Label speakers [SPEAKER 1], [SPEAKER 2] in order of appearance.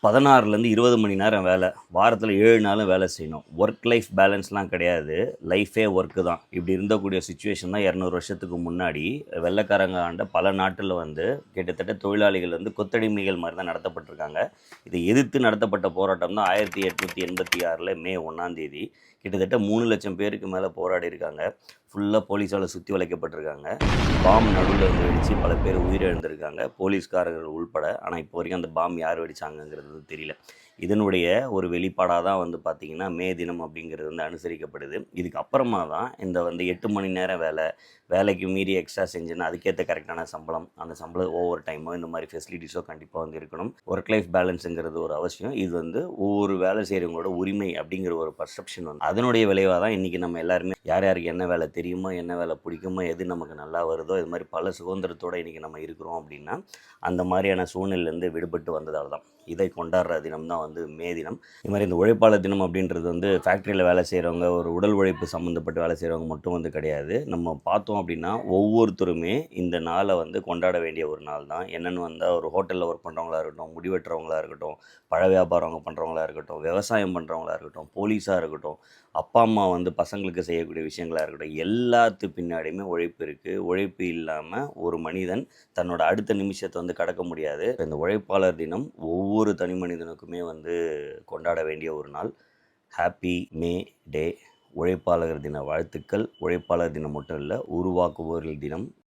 [SPEAKER 1] 16லேருந்து 20 மணி நேரம் வேலை. வாரத்தில 7 நாளும் வேலை செய்யணும். ஒர்க் லைஃப் பேலன்ஸ்லாம் கிடையாது. லைஃபே ஒர்க்கு தான். இப்படி இருந்தக்கூடிய சிச்சுவேஷன் தான் 200 வருஷத்துக்கு முன்னாடி வெள்ளைக்காரங்க ஆண்ட பல நாட்டில வந்து கிட்டத்தட்ட தொழிலாளிகள் வந்து கொத்தடிமைகள் மாரி தான் நடத்தப்பட்டுருக்காங்க. இதை எதிர்த்து நடத்தப்பட்ட போராட்டம் தான் 1886 மே 1ஆம் தேதி. கிட்டத்தட்ட 3,00,000 பேருக்கு மேலே போராடியிருக்காங்க. ஃபுல்லாக போலீஸால் சுற்றி வளைக்கப்பட்டிருக்காங்க. பாம் நடுவில் இருந்து வெடித்து பல பேர் உயிரிழந்திருக்காங்க, போலீஸ்காரர்கள் உள்பட. ஆனால் இப்போ வரைக்கும் அந்த பாம் யார் வெடிச்சாங்கங்கிறது தெரியல. இதனுடைய ஒரு வெளிப்பாடாக தான் வந்து பார்த்திங்கன்னா மே தினம் அப்படிங்கிறது வந்து அனுசரிக்கப்படுது. இதுக்கு அப்புறமா தான் இந்த வந்து 8 மணி நேரம் வேலை, வேலைக்கு மீறி எக்ஸ்ட்ரா செஞ்சுன்னா அதுக்கேற்ற கரெக்டான சம்பளம், அந்த சம்பளம் ஓவர் டைமோ இந்த மாதிரி ஃபெசிலிட்டிஸோ கண்டிப்பாக வந்து இருக்கணும். ஒர்க் லைஃப் பேலன்ஸுங்கிறது ஒரு அவசியம். இது வந்து ஒவ்வொரு வேலை செய்கிறவங்களோட உரிமை அப்படிங்கிற ஒரு பர்செப்ஷன் வந்து அதனுடைய விளைவாக தான் இன்றைக்கி நம்ம எல்லாருமே யார் யாருக்கு என்ன வேலை தெரியுமோ, என்ன வேலை பிடிக்குமோ, எது நமக்கு நல்லா வருதோ, இது மாதிரி பல சுதந்திரத்தோடு இன்றைக்கி நம்ம இருக்கிறோம் அப்படின்னா அந்த மாதிரியான சூழ்நிலையிலேருந்து விடுபட்டு வந்ததால் தான். இதை கொண்டாடுற தினம் தான் வந்து மே தினம். இது மாதிரி இந்த உழைப்பாளர் தினம் அப்படின்றது வந்து ஃபேக்ட்ரியில் வேலை செய்கிறவங்க, ஒரு உடல் உழைப்பு சம்மந்தப்பட்டு வேலை செய்கிறவங்க மட்டும் வந்து கிடையாது. நம்ம பார்த்தோம் அப்படின்னா ஒவ்வொருத்தருமே இந்த நாளை வந்து கொண்டாட வேண்டிய ஒரு நாள் தான். என்னென்னு வந்தால் ஒரு ஹோட்டலில் ஒர்க் பண்ணுறவங்களா இருக்கட்டும், முடிவெட்டுறவங்களா இருக்கட்டும், பழ வியாபாரம் பண்ணுறவங்களா இருக்கட்டும், விவசாயம் பண்ணுறவங்களா இருக்கட்டும், போலீஸாக இருக்கட்டும், அப்பா அம்மா வந்து பசங்களுக்கு செய்யக்கூடிய விஷயங்களாக இருக்கட்டும், எல்லாத்து பின்னாடியுமே உழைப்பு இருக்குது. உழைப்பு இல்லாமல் ஒரு மனிதன் தன்னோட அடுத்த நிமிஷத்தை வந்து கடக்க முடியாது. இந்த உழைப்பாளர் தினம் ஒவ்வொரு தனி மனிதனுக்குமே வந்து கொண்டாட வேண்டிய ஒரு நாள். ஹாப்பி மே டே. உழைப்பாளர் தின வாழ்த்துக்கள். உழைப்பாளர் தினம் மட்டும் இல்லை, உருவாக்குபவர்கள் தினம்.